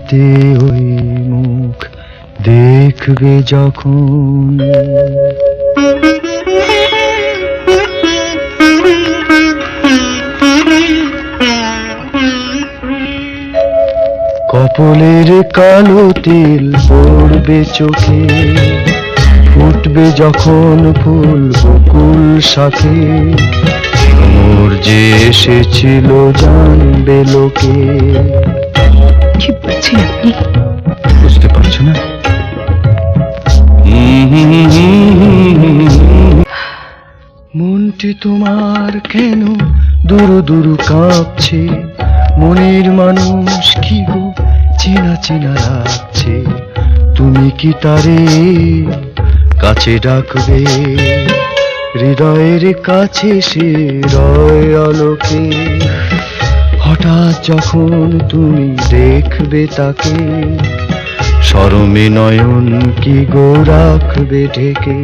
রাতে ওই মুখ দেখবে যখন, কপলের কালো তিল পড়বে চোখে, ফুটবে যখন ফুল বকুল শাখে, মোর যে এসেছিল জানবে লোকে। কি বলছেন আপনি? বুঝতে পারছো না? মনটি তোমার কেন দুরু দুরু কাঁপছে, মনের মানুষ কি গো চেনা চেনা লাগছে, তুমি কি তারে কাছে ডাকবে, হৃদয়ের কাছে সে রয় আলোকে, হঠাৎ যখন তুমি দেখবে তাকে, শরমে নয়ন কি গো রাখবে ঢেকে।